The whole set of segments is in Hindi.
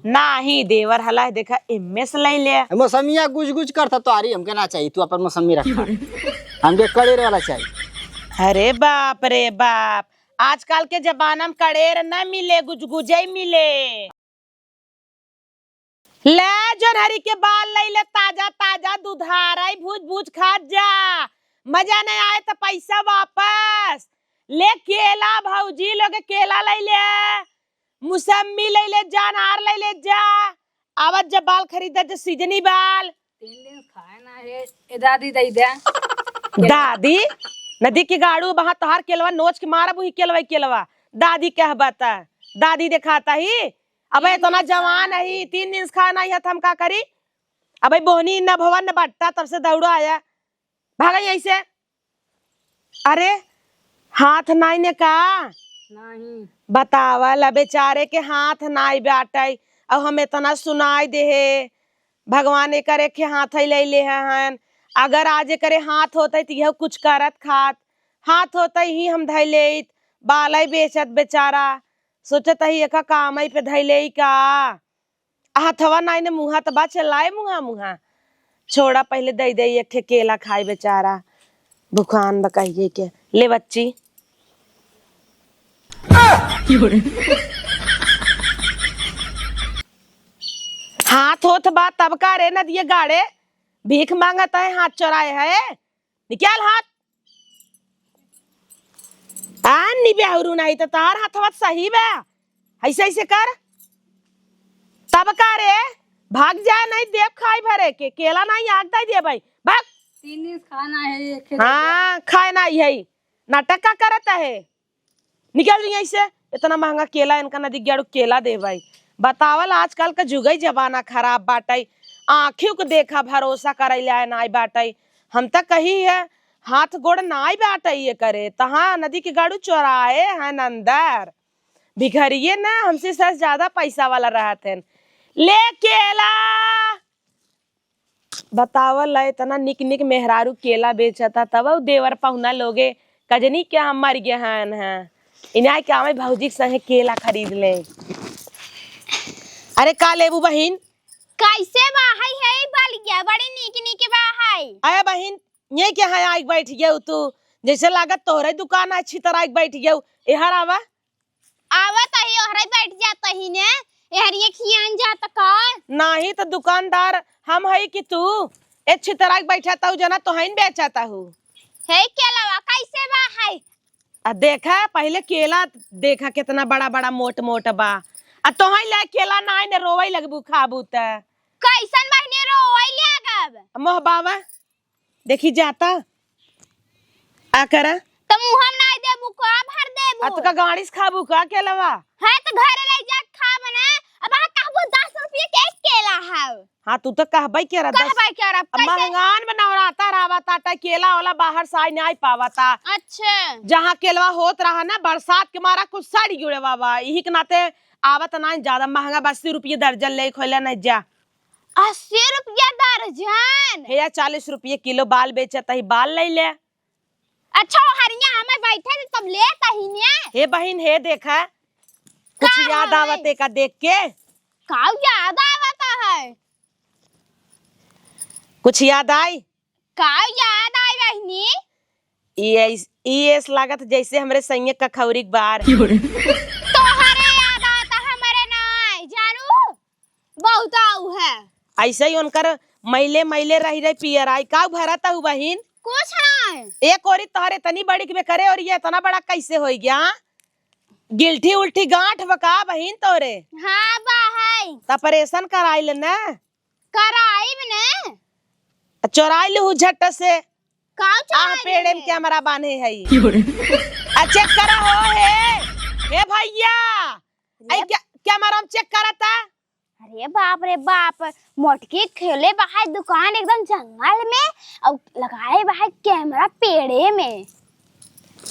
नाही देवर हला है, देखा इम्मे से ले ले मौसमिया गुज गुज करता तो आ रही हमके ना चाहिए, तू अपन मौसमी रखा हमके कड़ेर वाला चाहिए। अरे बाप रे बाप, आजकल के जमाना में कड़ेर न मिले, गुजगुजे मिले। ले जो हरी के बाल ले ले, ताजा ताजा दुधारा भूज भूज खा जा। मजा नहीं आए तो पैसा वापस ले। केला भौजी लोग केला ले ले, मुसम्मी ले ले जा, अनार ले ले जा। आवत जब बाल खरीदा जो सीजनी बाल 3 दिन खाए ना है ए दादी दई दे। दादी नदी की गाड़ू वहां तोहार केलवा नोच के मारा बुही केलवा केलवा दादी कह बता, दादी दिखाता ही। अबे इतना जवान है 3 दिन से खाना ही हम का करी। अबे बोहनी न भवन न बट्टा तब से दौड़ो आया भागा यहीं से। अरे हाथ नाई ने का नहीं बतावल बेचारे के हाथ नाई बाटे। अब हम इतना सुनाई दे है, भगवान करे के हाथ ही ले ले हैं। अगर आज करे हाथ होते तो यह कुछ करत खात, हाथ होते ही हम धैले बाल बेचत बेचारा। सोचत ही एक काम पे धैले का हाथवा नाई ने मुहा तो बात चलाए मुहा मुहा। छोड़ा पहले दे दे एक ठे केला खाए बेचारा, भुखान बकहिए के ले बच्ची। हाथ होत बात तब का रे न दिए गाड़े, भीख मांगता है हाथ चोराए है। निकाल हाथ आनी बेहरू नहीं तो तार हाथवा सही बा, ऐसे ऐसे कर तब का रे। भाग जाए नहीं देव खाई भरे के केला नहीं आग दे भाई भाग। 3 दिन खाना है एक हाँ खाए ना यही नाटक का करता है। निकल रही ऐसे, इतना महंगा केला इनका नदी गयाड़ू केला दे भाई। बतावल आजकल का जुग जमाना खराब बाटे, आँखियों को देखा भरोसा करे नाई बाटे। हम तक कही है हाथ गोड़ नाई बाटे ये करे तहाँ नदी के गाड़ू चोराए हैं अंदर भिखरिए ना हमसे सर ज्यादा पैसा वाला रहते हैं। ले केला बतावल इतना निक निक मेहरारू केला बेचता तब देवर पहुना लोगे कजनी क्या हम मर गए हैं। इन्हें क्या हमें भौजी संगे केला खरीद ले। अरे का लेबू बहिन कैसे बाहाई है बालिया बड़ी नीक नीक बाहाई। अरे बहिन ये क्या है आग बैठ गया तू, जैसे लागत तोहरे दुकान अच्छी तरह आग बैठ गया। एहर आवा आवत ही ओहरे बैठ जाता ही ने यार ये खियान जाता का नहीं तो दुकानदार हम है कि तू अच्छी तरह बैठाता हूँ जना तो है बेचाता हूँ। है केला कैसे बाहाई। देखा पहले केला देखा कितना बड़ा बड़ा मोट मोट बा, तो है ले केला नाई ने रोवई लगबू खाबू त कैसन बहने रोई लागब। मोह बाबा देखी जाता आ करा तो मुहम ना देबू का भर देबू तो का गाड़ी से खाबू का केलावा है तो घर ले जा खा बना। अब आ कहबो 10 रुपया के एक केला है। हाँ तू तो कहबई के रहा कहबई के रहा कैसे महंगान बनावता रहा ताटा केला वाला बाहर से आई नहीं पावता। अच्छा जहाँ केलवा होत रहा ना बरसात के मारा कुछ साड़ी जुड़े बाबा यही के नाते आवत ना ज्यादा महंगा 80 रुपये दर्जन ले खोला नहीं जा। 80 रुपया दर्जन है या 40 रुपये किलो बाल बेचता ही बाल ले ले। अच्छा हरिया हमें बैठे तब लेता ही ने। हे बहन हे देखा कुछ याद आवते का देख के का याद आवता है। कुछ याद आई का याद आई बहनी। ये लागत जैसे हमरे सैये का खौरी बार तोहरे याद आता हमारे नाय जानू बहुत आऊ है। ऐसे ही उनकर मैले मैले रही रही पियर आई का भरता हूँ बहन कुछ नहीं एक और तोहरे तनी बड़ी के करे और ये इतना बड़ा कैसे हो गया। गिल्ठी उल्टी गांठ बका बहन तोरे। हाँ बाहई ऑपरेशन कराई ले ना कराई ने चोराई लू झट से का आह पेड़े में कैमरा बांधे है चेक करा हो हे भैया कैमरा में चेक करता। अरे बाप रे बाप मोटकी खेले बाहर दुकान एकदम जंगल में और लगाए बाहर कैमरा पेड़े में।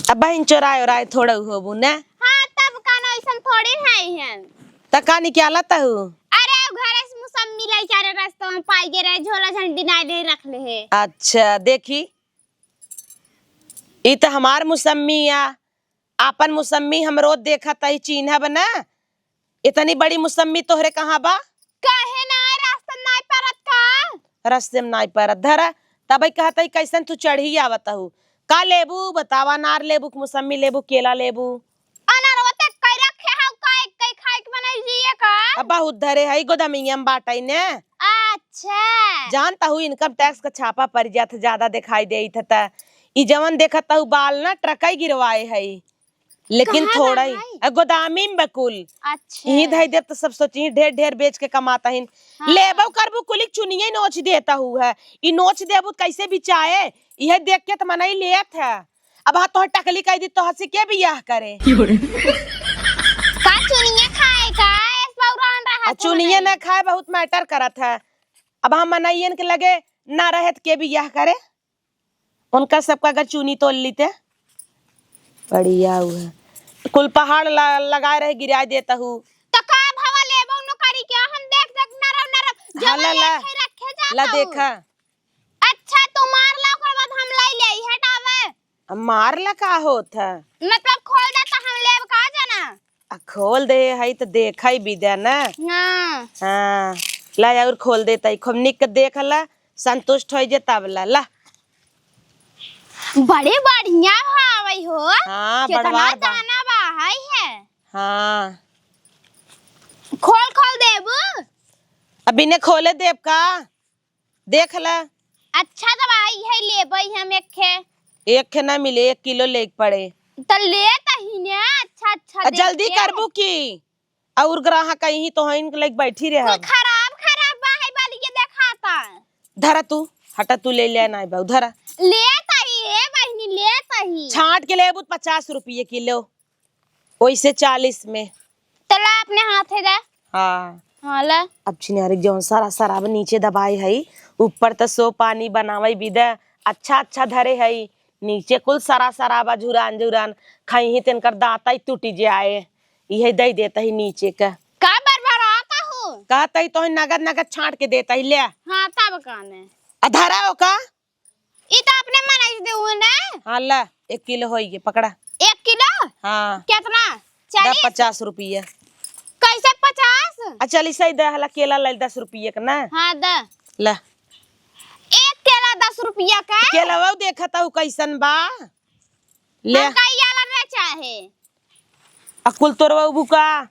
अब बहन चोराए और थोड़ा होबू ना। हाँ तब का ना ऐसा थोड़ी है तका निकाला तहु। अरे घरे से मौसमी लाई चारे रास्ते में पाई गे रहे झोला झंडी नाई दे रख ले है। अच्छा देखी ई तो हमार मौसमी या आपन मौसमी हम रोज देखा तही चिन्ह बना इतनी बड़ी मौसमी तोहरे कहाँ बा? काहे ना रास्ता नहीं परत का? रस्ते में नाई पर धरा तब कहता कैसन तू चढ़ी आवत हूँ। का लेबू बतावा? नार लेबू, मौसमी लेबू, केला लेबू? अनारवा तक कई रखे हाउ का एक कई खाए के बनाई जिए का? अब बहुत धरे है गोदामिया में बाटाई ने। अच्छा जानता हूँ इनकम टैक्स का छापा पड़ जात ज्यादा दिखाई दे था। ई जवन देखता हूँ बाल ना ट्रक गिरवाए है, लेकिन कहाँ थोड़ा बा ही गोदामी में बकुल अच्छा यही धई देव तो सब सोची ढेर ढेर बेच के कमाता हिन। हाँ। लेबो करबू कुलिक चुनिए नोच देता हूँ है। ई नोच देबू कैसे बिचाए यह देख के तो मन ही लेत है। अब हाँ तो टकली कह दी तो हंसी के बियाह करे। का चुनिए खाए का? इस बौरान रहा चुनिए न खाए बहुत मैटर करत है। अब हम मनाइयन के लगे ना रहे के बियाह करे, उनका सबका अगर चुनी तोल लीते बढ़िया हुआ। कुल पहाड़ लगाए रहे गिरा देता हूँ। तो का भावा लेबो न करी क्या? हम देख देख नरम नरम हाँ, ला, ला। रखे जाता ला देखा। अच्छा तू मार ला ओकर बाद हम लाई ले हटावे। अब मार ला का होत है? मतलब खोल दे तो हम लेब का जाना? खोल दे है तो देखा ही भी दे ना। हां हाँ ला और खोल देता खूब निक के देख ला, संतुष्ट हो जे तब ला। बड़े बढ़िया भावई हो। हाँ कितना बड़वार बा। दाना बाहई है। हाँ खोल खोल देबू? अभी ने खोले देव का देख ला। अच्छा दवाई है लेबई हम एक खे। एक खे ना मिले, 1 किलो ले पड़े तो ले तही ने अच्छा अच्छा देख जल्दी के। करबू की और ग्राहक कहीं तो हइन लग बैठी रहे। कुल खराब खराब बाहई वाली के देखाता। धरा तू हटा, तू ले ले ना बहु धरा। ले तही है बहनी ले तही। छांट के ले 50 रुपये किलो, वैसे 40 में। तो ला अपने हाथ है दे। हाँ हाँ ला। अब छिनारी जौन सारा शराब नीचे दबाई है, ऊपर तो सो पानी बनावे भी दे अच्छा अच्छा धरे है। नीचे कुल सारा शराबा झुरान झुरान खाई ही तेनकर दाता ही टूटी जाए, यही दे देता ही नीचे का। का बरबराता हूँ? कहता ही तो नगद नगद छांट के देता ही ले। हाँ तब काने धरा हो का? ई तो अपने मनाई दे हुए ना। हाँ ला 1 किलो हो ये पकड़ा। 1 किलो? हाँ कितना? दा 40? 50 रुपये। कैसे 50? चल सही दे हला केला ले 10 रुपये का ना। हाँ दा। ला एक केला 10 रुपया का? केला वो देखता हूँ कैसन बा ले। हम का याला रे चाहे अकुल तोरवा बुका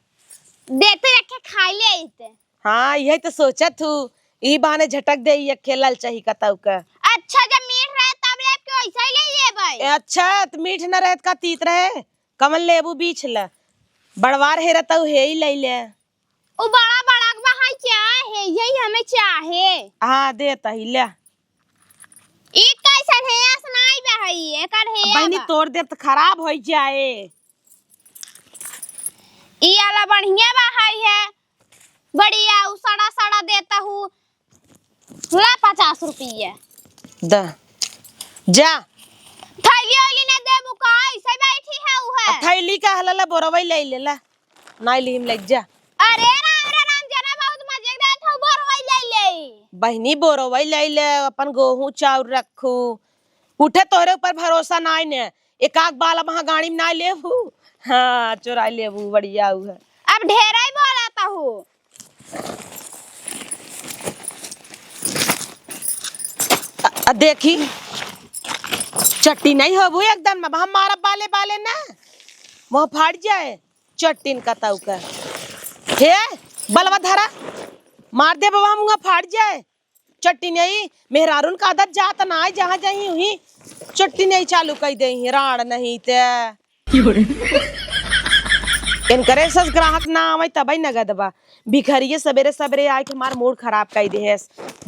देते रखे खाई ले आते। हाँ यही तो सोचत हूँ, ई बहाने झटक दे ये खेलल चाहिए कताऊ का। अच्छा जब मीठ रहे तब ले के वैसा ही ले ये भाई। अच्छा तो मीठ न रहत का तीत रहे, कमल लेबू बीच ला बड़वार हे रहता हे ही ले ले। ओ बड़ा बड़ा वहां क्या है? यही हमें चाहे। हाँ देता ही ले। ई कैसन है? सुनाई बहई एकर है। बहनी तोड़ दे तो खराब हो जाए। ई वाला बढ़िया बहई है, बढ़िया सड़ा सड़ा देता हूँ। ला 50 रुपये। द जा थैली वाली ने दे बुका ऐसे बैठी है उ है। थैली का हला बोरवई ले ले ला, नहीं लीम लग जा। अरे राम जना बहुत मजेदार था, बोरवई ले ले। बहनी बोरवई ले ले, अपन गेहूं चाउर रखू। उठे तोरे ऊपर भरोसा नाई ने, एक आग बाल वहां गाड़ी में ना लेबू। हाँ चुरा लेबू बढ़िया हुआ। अब ढेरा ही बोलाता हूँ। देखी चट्टी नहीं होबू एकदम हम मारा बाले बाले ना वह फाट जाए चट्टीन का ताऊ का। हे बलवा धरा मार दे बाबा मुँह फाट जाए। चट्टी नहीं मेहरारून का आदत जाता ना आए जहाँ जाही हुई चट्टी नहीं चालू कर दे राण नहीं ते इनकरे सस ग्राहक ना आवे तबई नगद बा। भिखरिये सवेरे सवेरे आए के हमार मूड खराब कर दे है।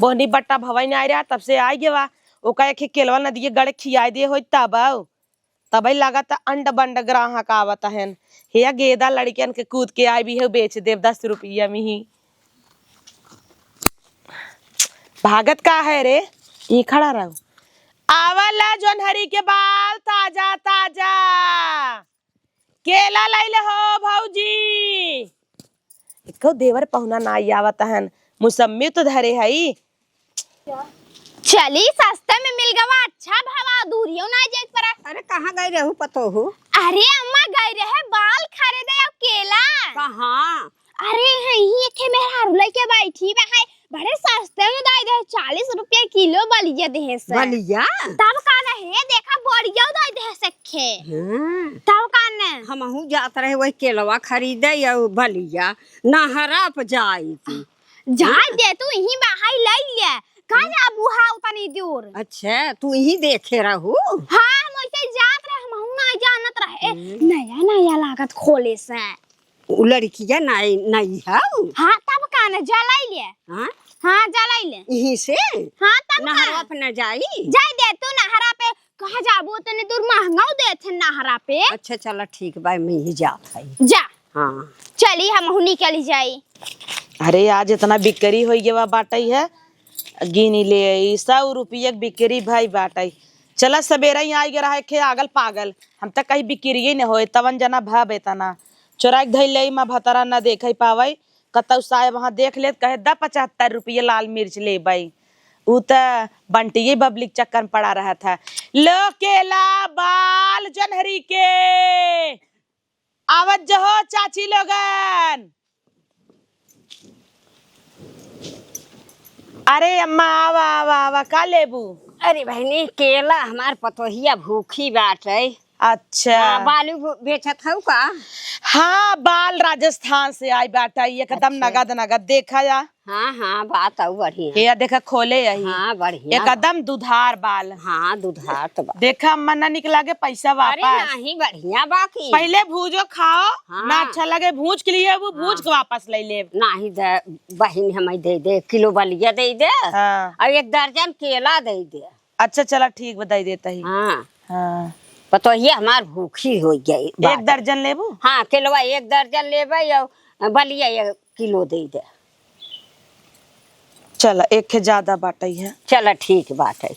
बोहनी बट्टा भवई नहीं आ रहा तब से आ गया बा। ओका एक केलवा नदी गड़े खियाई दे हो तब तबई लागत अंड बंड ग्राहक आवत है। हे गेदा लड़कियन के कूद के आई भी है बेच देव 10 रुपया में ही। भागत का है रे ये खड़ा रहो। आवला जोनहरी के बाल ताजा ताजा केला लैले हो भौजी। एको देवर पहुना ना आवत हन, मौसमी तो धरे हई। चली सस्ते में मिल गवा, अच्छा भावा दूरियों ना जाए पर। अरे कहाँ गई रहू पतो हो? अरे अम्मा गई रहे बाल खरीदे और केला। कहाँ? अरे यही एक मेहरारू लेके बैठी है बड़े सस्ते में दाई दे 40 रुपया किलो बलिया दे से बलिया तब का है देखा बढ़िया दाई दे सखे तब का ने हमहू जात रहे वही केलवा खरीदे या बलिया नहरा पे जाई थी जा दे तू यही बाहर ले ले का जा बुहा उतनी दूर अच्छा तू ही देखे रहू हां हम ऐसे जात रहे हमहू ना जानत रहे नया नया लागत खोले से उ लड़किया नहीं नहीं है हां तब का ने जलाई ले हां हां जलाई ले यहीं से हां तब नहरा पे न जाई जाई दे तू नहरा पे कहा जाबो तने दूर महंगा दे थे नहरा पे अच्छा चला ठीक बा मैं ही जात है जा हां चली हमहू निकली जाई अरे आज इतना बिक्री हो गया बाटई है गिनी ले 100 रुपया बिक्री भाई बाटई चला सवेरा ही आई रहा खे आगल पागल हम तक कहीं बिक्री ही न होए तवन जना भाव एतना चोरा के धैल माँ भतरा न देख पावे कतौ साहेब वहाँ देख ले कहे 75 रुपये लाल मिर्च ले भाई उ त बंटिये बबलिक चक्कर में पड़ा रहा था लो केला बाल जनहरी के आवत जहो चाची लोगन अरे अम्मा आवा आवा आवा का लेबू अरे बहनी केला हमार पतोहिया भूखी बाटे अच्छा बालू बेचत हूँ का हाँ बाल राजस्थान से आई बाटा एकदम नगद नगद देखा या हाँ हाँ बात आऊ बढ़िया ये देखा खोले यही हाँ बढ़िया एकदम दुधार बाल हाँ दुधार तो बा देखा मन ना निकला के पैसा अरे वापस नहीं बढ़िया बाकी पहले भूजो खाओ हाँ। ना अच्छा लगे भूज के लिए वो भूज के वापस ले ले नहीं दे बहन हमें दे दे किलो बलिया दे दे हाँ और 1 दर्जन केला दे दे अच्छा चला ठीक बताई देता ही हाँ हाँ पतोहिया हमार भूखी हो गई 1 दर्जन लेबू हाँ केलवा 1 दर्जन लेबे और बलिया 1 किलो दे दे चला एक के ज्यादा बाटई है चला ठीक बात है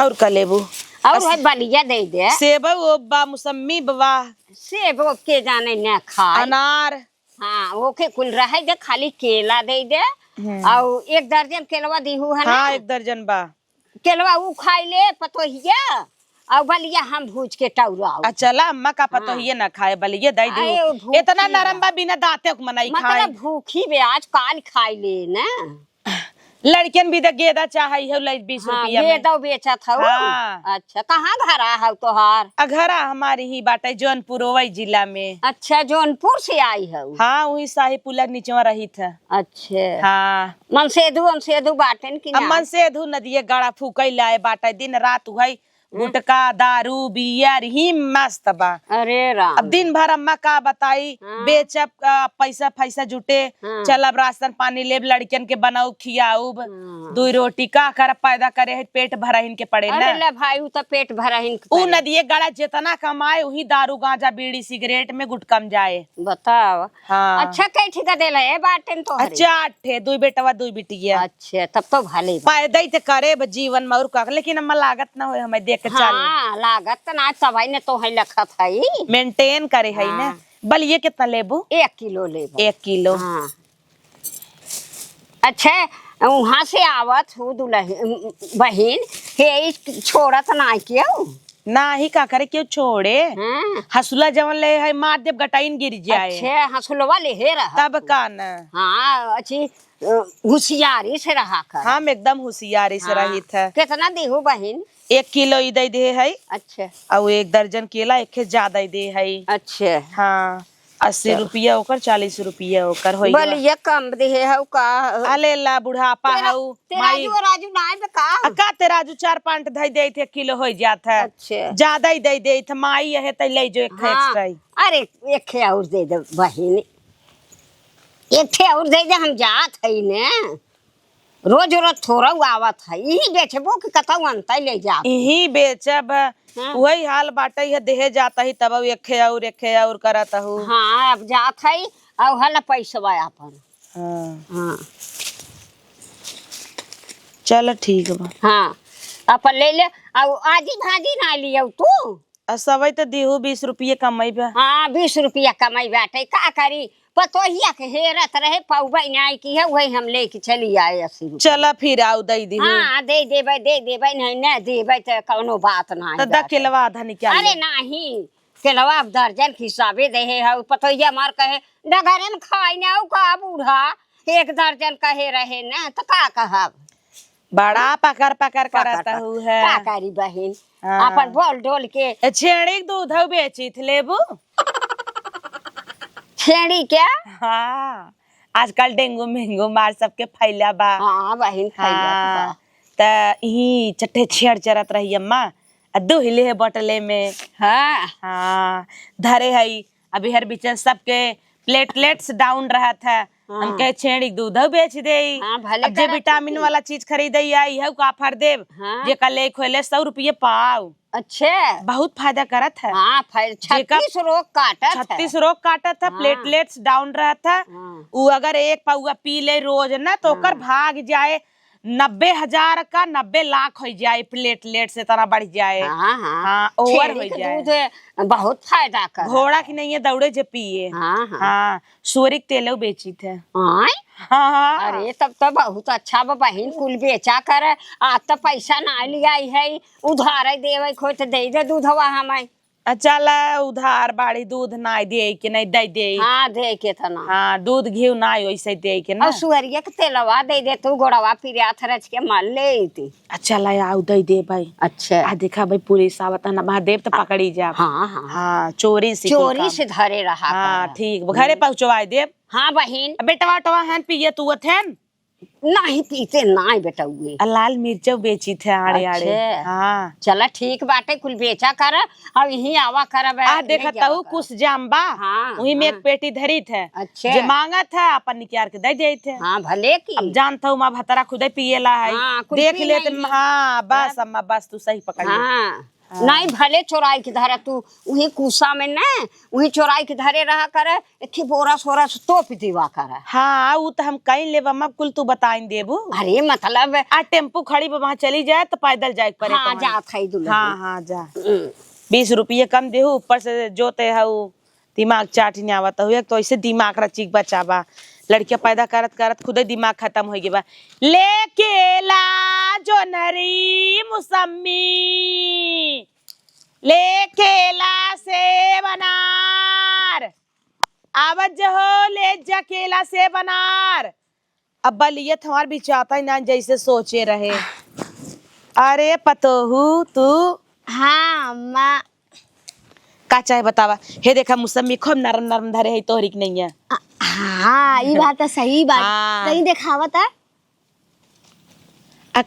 और का लेबू और है बलिया दे दे सेब ओबा मौसमी बवा सेब के जाने न खाए अनार हाँ ओके कुल रहे दे खाली केला दे दे और 1 दर्जन केलवा दीहू है ना हाँ 1 दर्जन बा केलवा ऊ खाई ले पतोहिया और बलिया हम भूज के टौराओ चला अम्मा का पतो ही ना खाए बलिए दई अरे दी भूखी इतना बा। नरम बा बिना दांते को मनाई खाए मतलब भूखी बे आज काल खाई ले ना लड़कियन भी तो गेदा चाहे है 20 हाँ, रुपया ये में दो बेचत हूँ हाँ। अच्छा कहाँ घर है तोहार अघरा हमारी ही बाटे जौनपुर वही जिला में अच्छा जौनपुर से आई है हाँ वही शाही पुला नीचे रही था अच्छा हाँ मनसेधु बाटन की अमन से धू नदिये गाड़ा फूकई लाए बाटे दिन रात हुई गुटका दारू बियर ही मस्त बा अरे राम अब दिन भर अम्मा का बताई हाँ। बेचब पैसा पैसा जुटे हाँ। चलब राशन पानी लेब लड़कियन के बनाऊ खियाऊब हाँ। 2 रोटी का कर पैदा करे है पेट भरा इनके पड़े अरे ना ले भाई उ तो पेट भरा हिन उ नदिये गड़ा जितना कमाए वही दारू गांजा बीड़ी सिगरेट में गुटकम जाए बताओ हाँ अच्छा कई ठिका देला है बाटन तो अच्छा 8 2 बेटवा 2 बिटिया अच्छा तब तो भले बा। पैदा ही तो करे जीवन में और का लेकिन अम्मा लागत ना हो हमें देख के चल हाँ लागत ना सवाई ने तो है लखत है मेंटेन करे है ना बलिए कितना लेबू 1 किलो ले 1 किलो हाँ अच्छा वहाँ से आवत हूँ दुल्हन बहन हे छोड़त ना क्यों ना ही का करे क्यों छोड़े हाँ हसुला जवन ले है मार देव गटाइन गिर जाए अच्छा हंसुलवा ले हे रहा तब का न हाँ अच्छी होशियारी से रहा कर हम एकदम होशियारी से रही था कितना देहू बहन 1 किलो ही दे दे है अच्छा और 1 दर्जन केला एक ज्यादा ही दे है अच्छा हाँ 80 रुपया ओकर 40 रुपया ओकर होई बलिया कम दे है का अले ला बुढ़ापा हऊ माई राजू ना का का तेराजू 4-5 धई दे थे किलो हो जात है अच्छा ज्यादा ही दे दे थ माई है त ले जो एक एक्स्ट्रा ही अरे 1 और दे दे बहन 1 और दे दे हम जात है ने रोज रोज थोड़ा आवत है यही बेचबो कि कतौ अंत ले जा यही बेचब वही हाल बाटे है देहे जाता ही तब एक और करत हूँ हाँ अब जात है और हल पैसा अपन हाँ हाँ चल ठीक बा हाँ अपन ले ले और आजी भाजी ना लियो तू सवई तो दीहू 20 रुपये कमाई बा हाँ 20 रुपया कमाई बाटे का करी पतोहिया के हेरत रहे पौबा न्याय की है वही हम लेके चली आए 80 रुपया। चला फिर आउ दई दी हाँ दे देबै नहीं न देबै तो कौनो बात तो नहीं दा केलवा आधा निकाल अरे नहीं केलवा दर्जन के हिसाबे दे है पतोहिया मार कहे डगरे में खाई ना का बूढ़ा 1 दर्जन कहे रहे न तो का कहब बड़ा पकड़ पकड़ करता हूँ है का करी बहन हाँ। अपन बोल डोल के छेड़ी दूध बेची थे लेबू छेड़ी क्या हाँ आजकल डेंगू मेंगू मार सबके फैला बा हाँ बहन हाँ त ही चट्टे छेड़ चरत रही अम्मा अद्दू हिले है बटले में हाँ हाँ धरे हई अभी हर बीच सबके प्लेटलेट्स डाउन रहा था हम कहे छेड़ी दूध बेच दे हाँ, भले अब जे करत विटामिन होती। वाला चीज खरीदे आई है का ऑफर देव हाँ। जे का ले खोले 100 रुपये पाव अच्छे बहुत फायदा करत है हाँ फिर 36 रोग काटत है 36 रोग काटा था हाँ। प्लेटलेट्स डाउन रहा था हाँ। वो अगर 1 पाउआ पी ले रोज ना तो ओकर भाग जाए 90,000 का 90 लाख हो जाए प्लेटलेट से तना बढ़ जाए हाँ हाँ हाँ ओवर छेड़ी हो के जाए दूध बहुत फायदा कर घोड़ा की नहीं है दौड़े जे पिए हाँ हाँ हाँ सूरिक तेलो बेची थे आय? हाँ हाँ अरे तब तो बहुत अच्छा बा बहन कुल बेचा कर आज तो पैसा ना लिया है उधार देवे खोई तो दे दे दूधवा हमें चल उधार बाड़ी दूध ना दे के नहीं दे दे हाँ दे के था ना हाँ दूध घी ना वैसे दे के ना और सुअरिया के तेलवा दे दे तू गोड़वा फिर रच के मार ले थी अच्छा ला आउ दे दे भाई अच्छा आ देखा भाई पुलिस आवत है ना महादेव तो पकड़ी जा हाँ हाँ हाँ चोरी से चोरी से धरे रहा हाँ कर। ठीक घरे पहुंचवा देव हाँ बहन बेटवा टवा हन पिए तू अथेन नहीं पीते नहीं बेटा हुए लाल मिर्च बेची थे आड़े आड़े अच्छा। हाँ चला ठीक बाटे कुल बेचा कर अब यही आवा कर आ देखा तहु कुछ जाम बा हाँ, वही में हाँ। एक पेटी धरी थे अच्छा। जे मांगा था अपन निकाल के दे दे थे हाँ भले की अब जानता हूँ माँ भतरा खुदे पिएला है हाँ, कुछ देख पी लेते नहीं। हाँ बस अम्मा बस तू सही पकड़ ले हाँ नहीं भले चोराई के धरे तू वही कुसा में न वही चोराई के धरे रहा करे एक बोरा सोरा से तोप दीवा करे हाँ वो तो हम कहीं ले अम्मा कुल तू बताइन देबू अरे मतलब आ टेम्पू खड़ी वहां चली जाए तो पैदल जाए पड़े हाँ कमाई। जा थई दुल्हन हाँ हाँ जा 20 रुपये कम देहू ऊपर से जोते हऊ दिमाग चाट नहीं आवत हूँ एक तो ऐसे दिमाग रचिक बचावा लड़कियां पैदा करत करत खुदे दिमाग खत्म हो गई बा लेके ला जो नरी मुसम्मी लेके ला से बनार आवत जो हो ले जा केला से बनार अब बलियत हमार भी चाहता ही ना जैसे सोचे रहे अरे पतोहू तू हाँ अम्मा का चाहे बतावा हे देखा मौसमी खूब नरम नरम धरे है तोहरी की नहीं है हाँ ये बात तो सही बात हाँ। कहीं देखावत है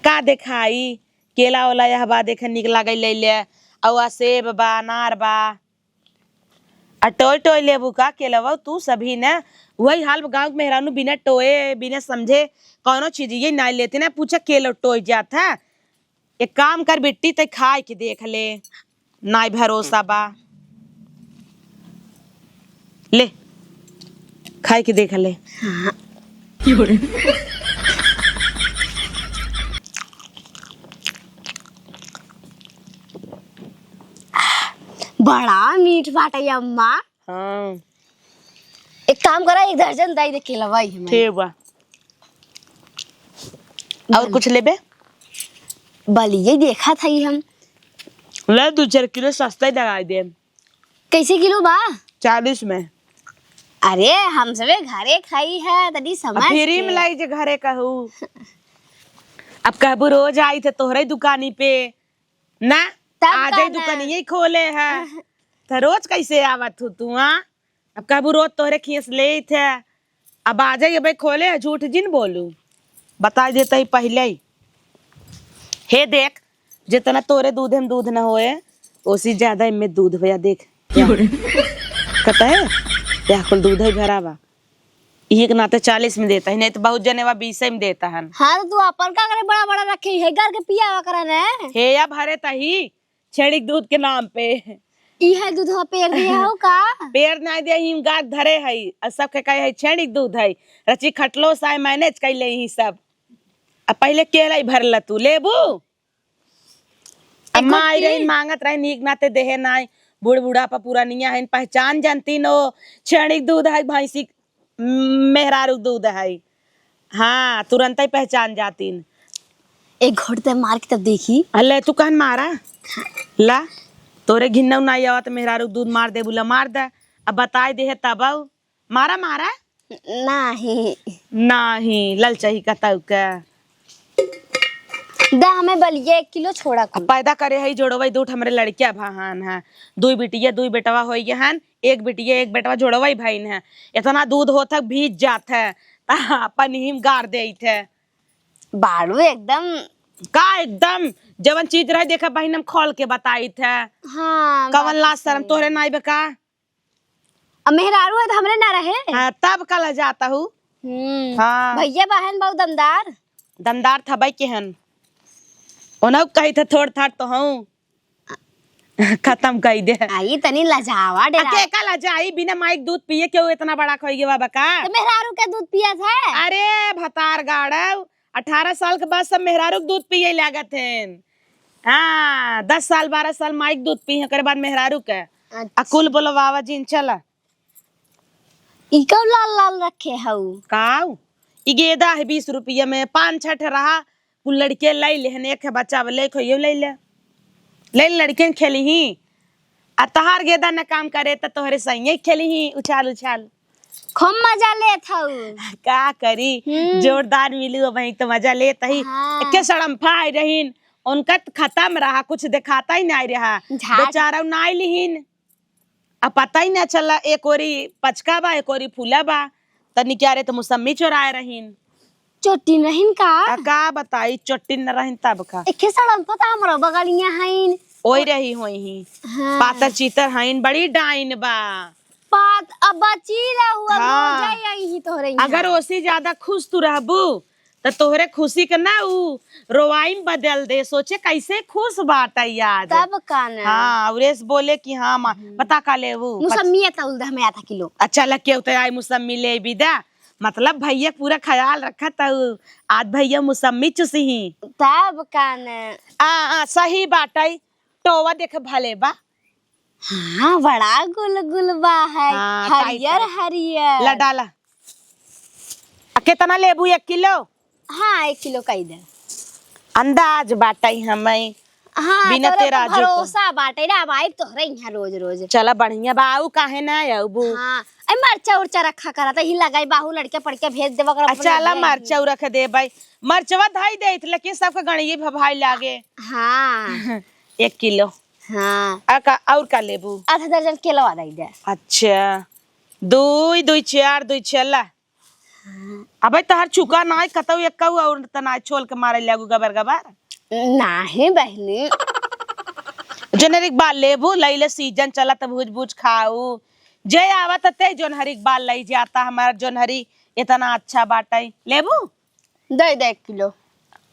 का देखाई केला वाला यह बा देखे निक लागै ले ले औ सेब बा अनार बा आ टोय टोय लेबू का केलवा तू सभी ने वही हाल गांव में हेरानू बिना टोए बिना समझे कौनो चीज ये ना लेते ना पूछा केलो टोय जाता एक काम कर बिट्टी ते खाए के देख ले नाई भरोसा बा ले खाए के देख ले बड़ा मीठ बाटे अम्मा हाँ एक काम करा 1 दर्जन दे दे केलवा हमें ठीक बा और कुछ लेबे बलिए देखा था ही हम ले 2-4 किलो सस्ता ही लगा दे कैसे किलो बा 40 में अरे हम सबे घरे खाई है तनी समझ फ्री के। में लाई जे घरे कहू अब कहबू रोज आई थे तोहरे दुकानी पे ना तब आज ही कहना। दुकान यही खोले है तो रोज कैसे आवत हूँ तू हाँ अब कहबू रोज तोहरे खींच ले थे अब आ जाइए भाई खोले है झूठ जिन बोलू बता देता ही पहले ही हे देख जितना तोरे दूध में दूध न होए उसी ज्यादा इनमें दूध होया देख कहता है क्या कुल दूध है भरा बा एक नाते 40 में देता है नहीं तो बहुत जने वा 20 में देता है हाँ तो तू अपन का करे बड़ा बड़ा रखे है घर के पिया करा ने हे या भरे तही छेड़िक दूध के नाम पे ई है दूधवा पेर दिया हो का पेड़ नहीं दे हिम गाछ धरे है और सब के कहे है छेड़िक दूध है रची खटलो साय मैनेज कर ले ही सब अब पहले केला ही भरला तू लेबू अम्मा आई रही मांगत रही नीक नाते देहे नाई बूढ़ बूढ़ा पा पूरा निया है पहचान जानती नो छेड़िक दूध है भैंसी मेहरारू दूध है। हाँ तुरंत ही पहचान जातीन। एक घोट ते मार के तब देखी। अल्ले तू कहन मारा ला तोरे घिन्ना नहीं आवत मेहरारू दूध मार दे बोला मार दे। अब बताए दे तब मारा मारा नहीं नहीं ललचही का तऊ का दा हमें बलिए 1 किलो छोड़ा अब पैदा करे है जोड़वा दूठ हमरे लड़किया भान है। 2 बिटिया 2 बेटवा हो गए हन। 1 बिटिया 1 बेटवा जोड़वा ही भाईन है। इतना दूध होता भीज जात है अपन हिम गार दे थे बाड़ू एकदम का एकदम जवन चीज रहे देखा बहन हम खोल के बताई थे। हाँ कवन ला शर्म तोरे नाई बेका। अब मेहरारू है तो हमरे ना रहे। हाँ तब कल जाता हूँ। हाँ भैया बहन बहुत दमदार दमदार था भाई केहन ओना कही थे थोड़ थाड़ तो हूँ खत्म कही दे। आई तनी लजावा डेरा अके कल जाई बिना माइक दूध पिए क्यों इतना बड़ा खोई गया बका। तो मेहरारू के दूध पिया था। अरे भतार गाड़व 18 साल के बाद सब मेहरारू के दूध पिए लागत हैं। हाँ 10 साल 12 साल माइक दूध पी करे बाद मेहरारू के अकुल बोलो बाबा जी चला इको लाल लाल रखे हऊ काऊ ई गेदा है 20 रुपया में 5-6 रहा कुल लड़के लै लेहन एक है बच्चा ले खोइयो ले लड़के खेली ही आ तहार गेदा न काम करे त तोहरे सही खेली ही उछाल उछाल खूब मजा लेत हऊ। का करी जोरदार मिली वही तो मजा लेत ही। हाँ। के सड़म फाई रहीन उनका खत्म रहा कुछ दिखाता ही नहीं रहा बेचारा नाई लिहीन अब पता ही ना चला एक ओरी पचका बा एक ओरी फूला बा तनी क्या रे तो मौसमी चोराए रहीन चोटी नहीं का का बताई चोटी न रहीन तब का एके सड़न पता हमरो बगलिया हईन ओई रही होई ही हाँ। पातर चीतर हईन बड़ी डाइन बा पात अब बची रहुआ हाँ। हो जाई आई ही तोहरे यहाँ। अगर ओसी ज्यादा खुश तू रहबू तो तोहरे खुशी के ना ऊ रोवाई में बदल दे सोचे कैसे खुश बाटा याद तब का ना हाँ उरेस बोले कि हाँ माँ पता का ले वो मुसम्मी तौल दे हमें आधा किलो। अच्छा लगे उतर आई मौसमी ले विदा मतलब भैया पूरा ख्याल रखा था आज भैया मौसमी चुसी ही तब का ना सही बाटाई टोवा देख भले बा। हाँ बड़ा गुलगुलबा है हाँ, हरियर टाइट। हरियर ला डाला कितना लेबू 1 किलो। हाँ 1 किलो कई दे अंदाज बाटाई हमें हाँ बिना तोरे तेरा पर भरोसा बाटे रा भाई तोहरे यहाँ रोज रोज। चला बढ़िया बाऊ काहे ना आऊ हाँ ए मरचा उर्चा रखा करा था ही लगाई बाहू लड़के पढ़ के भेज देवा करा। चला मरचा रख दे भाई मरचवा धाई दे लेकिन सबके गणिये भभाई लागे। हाँ 1 किलो हाँ और का लेबू आधा दर्जन केला दे दे। अच्छा 2 2 4 2 6 अबे तहर चुका ना कतौ एक और तना छोल के मारे लागू गबर गबर नहीं बहनी जनरिक बाल लेबू लैले सीजन चला त भूज भूज खाऊ जे आवत ते जोनहरिक बाल लई जाता हमार जोनहरी इतना अच्छा बाटाई लेबू दे 1 किलो।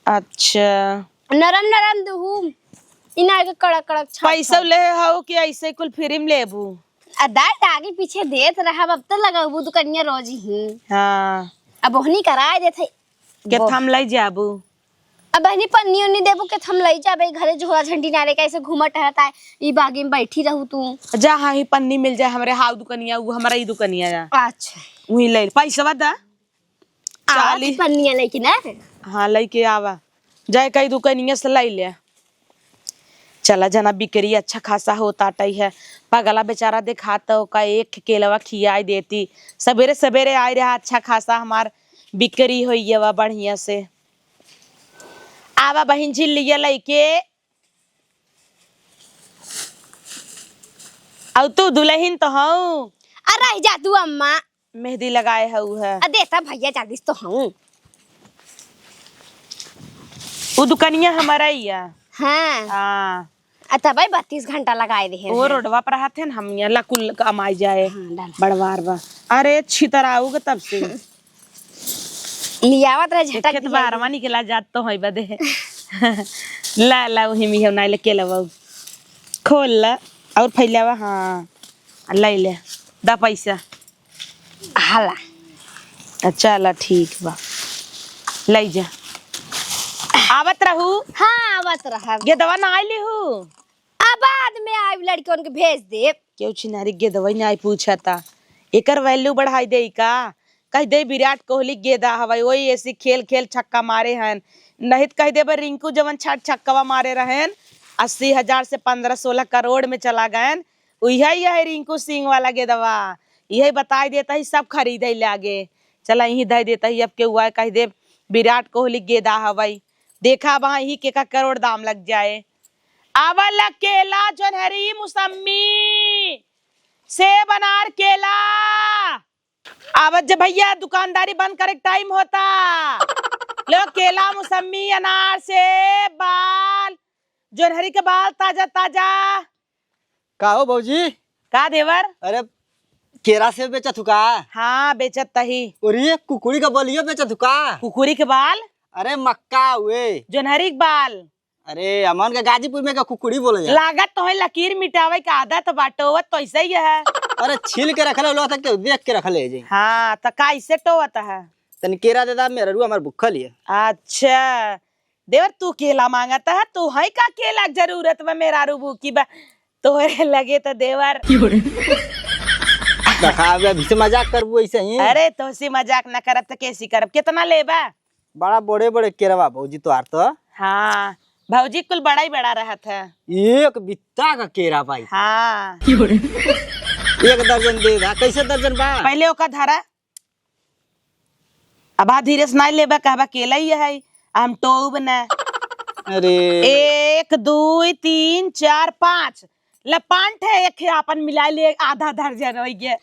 अच्छा नरम नरम दूहू इना के कड़क कड़क छा पैसा ले हो कि ऐसे कुल फ्री में लेबू दाट आगे पीछे देत रहा अब तो लगाबू दुकनिया रोज ही। हाँ अब ओहनी कराए देथे के थम लई जाबू अब बहनी पन्नी उन्नी देबू के हम लई जाबे घरे झोला झंडी नारे कैसे घूमत रहता है ई बागी में बैठी रहू तू जहाँ ही पन्नी मिल जाए हमरे हाउ दुकनिया वो हमारा ही दुकनिया जा अच्छा वही ले पैसा दा चाली पन्निया लेकिन ना हाँ लेके आवा जाए कई दुकनिया से लै ले चला जना बिक्री अच्छा खासा होता टाई है पगला बेचारा दिखाता का एक केलवा खियाई देती सवेरे सवेरे आए रहा अच्छा खासा हमार बिक्री हुई है बढ़िया से आवा बहन जी लिया लइके और तू दुल्हन तो हूँ अरे जा तू अम्मा मेहंदी लगाए हऊ है देता भैया जादिस तो हूँ वो दुकनिया हमारा ही है। हाँ हाँ अच्छा भाई 32 घंटा लगाए दे वो रोडवा पर रहते हैं हम यहाँ लकुल कमाई जाए हाँ, डाल। बड़वार बा अरे छितर आओगे तब से लियावत रहे झटक खेत बारवा निकला जात तो है बदे ला ला वही में हम नहीं लेके लवा खोल ला और फैलावा हाँ ले ले दा पैसा हाला अच्छा ला ठीक बा ले जा आवत रहू हाँ आवत रहा ये दवा ना आइली हूँ अब बाद में आई लड़कियों के भेज दे क्यों छिनारी के दवाई नहीं पूछा था एकर वैल्यू बढ़ाई दे का कह दे विराट कोहली गेदा हवाई वही ऐसी खेल खेल छक्का मारे हैं, नहीं तो कह दे रिंकू जवन छठ छक्का मारे रहन 80,000 से 15-16 करोड़ में चला गए, यही है रिंकू सिंह वाला गेदवा, यही बताई देता ही सब खरीदे लागे। चला यही दे देता ही अब के हुआ कह दे विराट कोहली गेदा हवाई, देखा वहां ही के का करोड़ दाम लग जाए। आवल केला जोनहरी मुसम्मी सेब अनार केला आवत जब भैया दुकानदारी बंद करे टाइम होता, लो केला मुसम्मी अनार सेब बाल जोनहरी के बाल ताजा ताजा। का हो भौजी? का देवर? अरे केरा सेब बेचा थुका? हाँ बेचत तही। और ये कुकुड़ी का बलियो बेचा थुका? कुकुरी के बाल? अरे मक्का हुए जोनहरी के बाल। अरे अमन का गाजीपुर में का कुकुड़ी बोले जा। लागत तो है लकीर मिटावे का आदत बाटोवत तो ऐसे ही है। अरे छील के रखले लोग तक देख के रखले जी। हाँ तो का ऐसे टोवत है। तनी केरा दे दा, मेरा रू हमार भूखल है। अच्छा देवर तू केला मांगता है, तू है का केला की जरूरत बा मेरा रू भूखी बा तोहरे लगे तो देवर। अभी से मजाक करबू ऐसे ही? अरे तो सी मजाक न करब तो कैसी करब, कितना लेबा? बड़ा बड़े बड़े केरवा भौजी तो आर तो। हाँ भौजी कुल बड़ा ही बड़ा रहा था। एक बित्ता का केरा भाई। हाँ 1 दर्जन दे दा। कैसे दर्जन बा? पहले ओका धरा, अब धीरे से नहीं लेबा, कहबा केला ही है हम टोब न। अरे 1 2 3 4 5 लपांट है एक अपन मिला ले आधा दर्जन हो गया।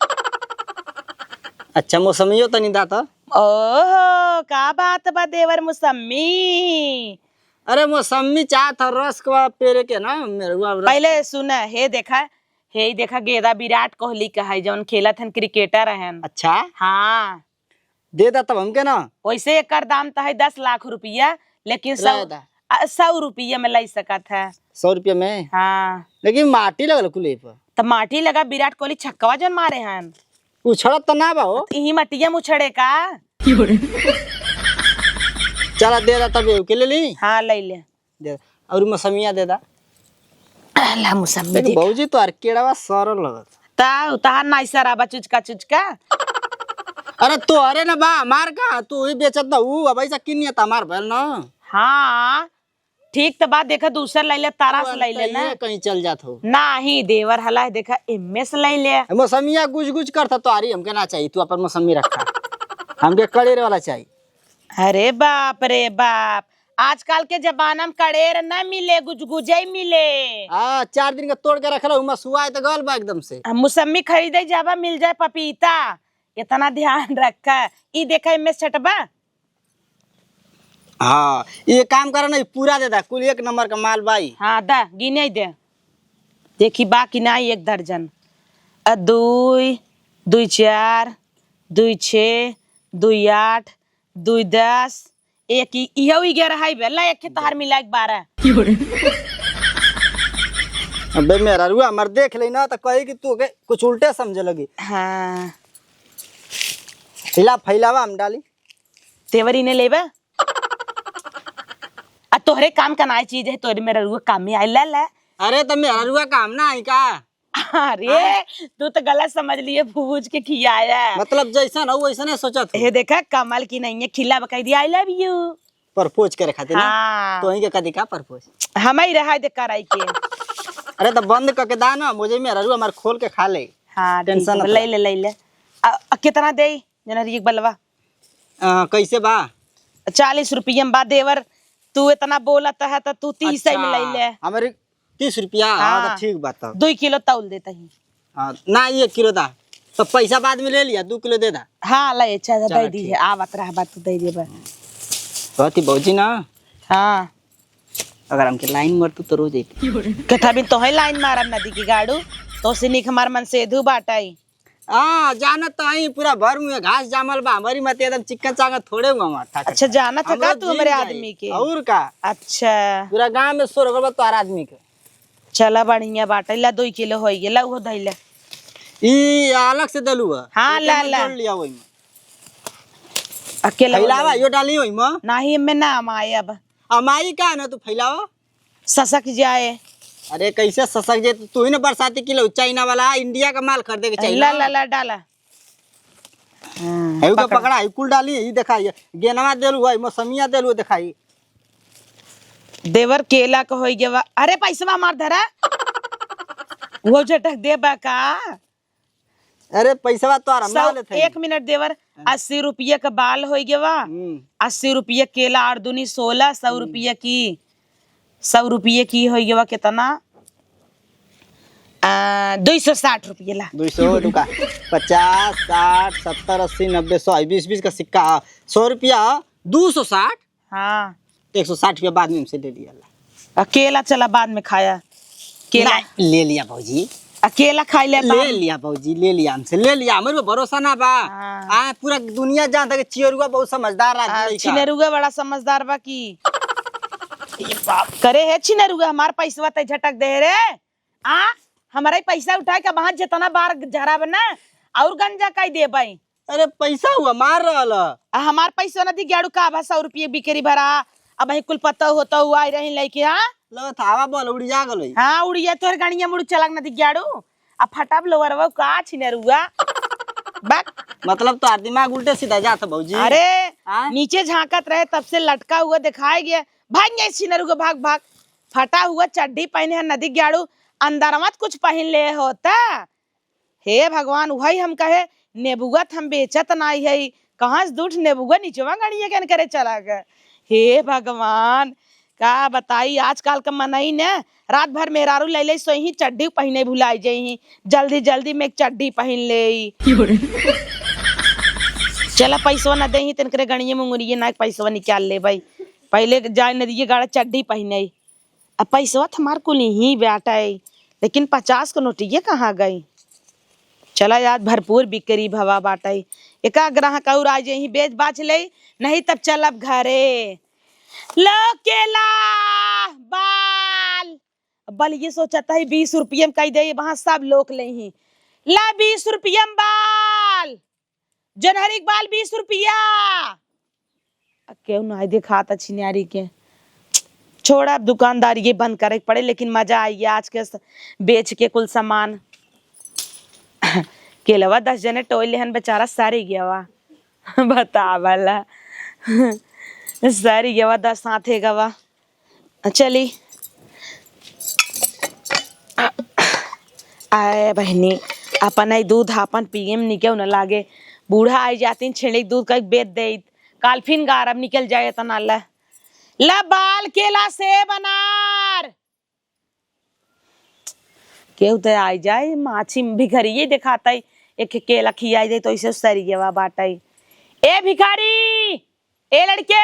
अच्छा मौसमियो तनी दा तो। ओहो का बात बा देवर मुसम्मी। अरे मौसमी चाहत है रस का पेरे के ना मेरे पहले सुना हे देखा, हे देखा गेदा विराट कोहली का है जौन खेलत हन क्रिकेटर हन। अच्छा हाँ दे दा तब हमके ना। वैसे एकर दाम तो है 10 लाख रुपया, लेकिन 100 रुपया में लै सकत है। 100 रुपया में? हाँ लेकिन माटी लगल कुले पर। तो माटी लगा विराट कोहली छक्का जौन मारे हन, उछड़त तो ना बा हो। यही मटिया में उछड़े का। चला दे दा तब के ले ली। हाँ ले ले दे और मौसमिया दे दा। ला मुसम्मी लेकिन देख भौजी तो आर केड़ावा सरल लगत। ता उतार नाई सराबा चुचका चुचका। अरे तो अरे ना बा मार का तू ही बेचत दा ऊ अब ऐसा किनिया त मार भल ना। हाँ ठीक तो बात देखा दूसर ले ले तारा से ले ले ना। ये कहीं चल जात हो। नाही देवर हला देखा इनमें से ले ले। मौसमिया गुज गुज करता तो आरी हमके ना चाहिए, तू अपन मौसमी रखा। हमके कड़ेर वाला चाहिए। अरे बाप रे बाप, आजकल के जमाना में कड़ेर न मिले गुजगुजे मिले। 4 दिन का तोड़ के रख रहा सुआ तो गल बा एकदम से। मुसम्मी खरीदे जाबा मिल जाए पपीता, इतना ध्यान रखा। ई देखा इनमें छटबा। हाँ ये काम करा नहीं पूरा दे दा, कुल 1 नंबर का माल बाई। हाँ दा गिने दे, देखी बाकी नहीं 1 दर्जन। 2 2 4 2 6 2 8 2 10 एक इहो 11 है बेला, एक के तार मिला 12। अबे मेरा रुआ मर देख ले ना तो कहे कि तू के कुछ उल्टे समझे लगी। हाँ हिला फैलावा हम डाली तेवरी ने लेबा। आ तोहरे काम का नाई चीज है, तोरे मेरा रुआ काम में आई ला ला। अरे तो मेरा रुआ काम ना आई का? अरे तू तो गलत समझ लिए, भूज के खियाया। मतलब जैसा ना वैसा नहीं सोचा था। ये देखा कमल की नहीं है, खिला बकाई दिया आई लव यू परपोज करे खातिर ना। हाँ तो के कदी का परपोज हम ही रहा दे कराई के। अरे तो बंद करके दाना मुझे मेरा रुआ मार खोल के खा ले। हाँ टेंशन टेंशन ले ले ले ले। कितना दे जनरी बलवा? कैसे बा? 40 रुपया में बा देवर, तू इतना बोलत है तो तू 30 में ले ले। हमारे 30 रुपया? हाँ तो ठीक बात है। 2 किलो तौल देता ही। हाँ ना 1 किलो दा तो पैसा बाद में ले लिया, 2 किलो दे दा। हाँ ले अच्छा दे चलो, दी ठीक। है आवत रहा बात, तू दे दे बा। बहुत ही भौजी ना हाँ अगर हमके लाइन मरतू तो रोज कथा भी तो है लाइन मारब नदी की गाड़ू तो से निक हमार मन से धू बाटाई। जाना तो आई पूरा भर में घास जामल बा, हमारी मत एकदम चिकन चांगा थोड़े हुआ मार। अच्छा जाना था का तू हमारे आदमी के? और का अच्छा पूरा गांव में शोर होगा तो आदमी के। चला बढ़िया बाटा ला 2 किलो हो गया, ला वो धइला। ई अलग से दलू है। हाँ, ला, ला। लिया वही में अकेला फैलावा यो डाली वही में नहीं में ना आए अब अमाई का ना तू फैलावा। ससक जाए। अरे कैसे ससक जे तू ही ना बरसाती किलो चाइना वाला इंडिया का माल खरीदे के चाहिए ला ना। ला ला डाला। है तो पकड़ा है कुल डाली ई दिखाई गेनवा देलु है मौसमिया देलु दिखाई देवर केला का होई गेवा। अरे पैसा मार धरा वो झटक दे बा का। अरे पैसा तो आराम ना लेते 1 मिनट देवर 80 रुपये का बाल होई गेवा। 80 रुपये केला और दूनी 16 100 रुपये की 100 रुपये की होई गेवा कितना 260 रुपये ला 200 दुका 50 60 70 80 90 100 20 का सिक्का 100 रुपया 260 हाँ 160 रुपया बाद में हमसे ले लिया केला चला बाद में खाया केला ले लिया भौजी अकेला खाई ले ले लिया भौजी ले लिया हमसे ले लिया हमारे पे भरोसा ना बा हाँ। पूरा दुनिया जानता है कि चियरुआ बहुत समझदार आदमी है छिनेरुआ बड़ा समझदार बा की ये बाप करे है छिनेरुआ हमार पैसा तय झटक दे रे हमारा पैसा उठा के वहां जितना बार जरा बना और गंजा काई दे भाई। अरे पैसा हुआ मार रहा हमार पैसा नदी गेड़ू का 100 रुपये बिक्री भरा अब ही कुल पता होता हुआ आई रही लेके लो थावा बोल उड़िया गलो हाँ उड़िया तोर गाड़िया मुड़ चलक नदी गेड़ू अब फटाब लोवरवा का छिनेरुआ बक मतलब तो दिमाग उल्टे सीधा जाता भौजी अरे हाँ? नीचे झांकत रहे तब से लटका हुआ दिखाई गया भाग गए छिनेरुआ भाग भाग फटा हुआ चड्डी पहने है नदी गेड़ू अंदर मत कुछ पहन ले होता। हे भगवान वही हम कहे नेबुगत हम बेचत नहीं है कहाँ से दूठ नेबुगा नीचवा गाड़िया कैन करे चला गए। हे भगवान का बताई आजकल का मनई ने रात भर मेहरारू ले ले सोही चड्डी पहने भुलाई जाई जल्दी जल्दी में एक चड्डी पहन ले चला पैसा न दे तनकरे गणिये मुंगरिये ना पैसा निकाल ले भाई पहले जाए नदिये गाड़ा चड्डी पहने अब पैसा हमार को नहीं बेटा है लेकिन 50 को नोटिये कहाँ गई। चला याद भरपूर बिक्री भवा बाटाई एक ग्राहक और आ जाए बेच बाच ले नहीं तब चल अब घरे लो केला बाल बल ये सोचता है 20 रुपये में कही दे वहां सब लोग ले ही ला 20 रुपये में बाल जनहरी बाल 20 रुपया क्यों ना दिखाता छिनारी के छोड़ अब दुकानदार ये बंद करे पड़े लेकिन मजा आई आज के बेच के कुल सामान केलवा 10 जने टोल लेहन बेचारा सारी गया वा बता वाला सारी गया 10 साथे गवा चली आए बहनी अपन आई दूध अपन पिए में निकल न लागे बूढ़ा आई जाती छेड़ी दूध का बेच दे काल फिन गारब निकल जाए तना ला बाल केला सेब अनार केहू तो आई जाए माछी भिखारी दिखाता है एक केला खियाई दे तो इसे सरी गवा बाटा ए भिखारी ए लड़के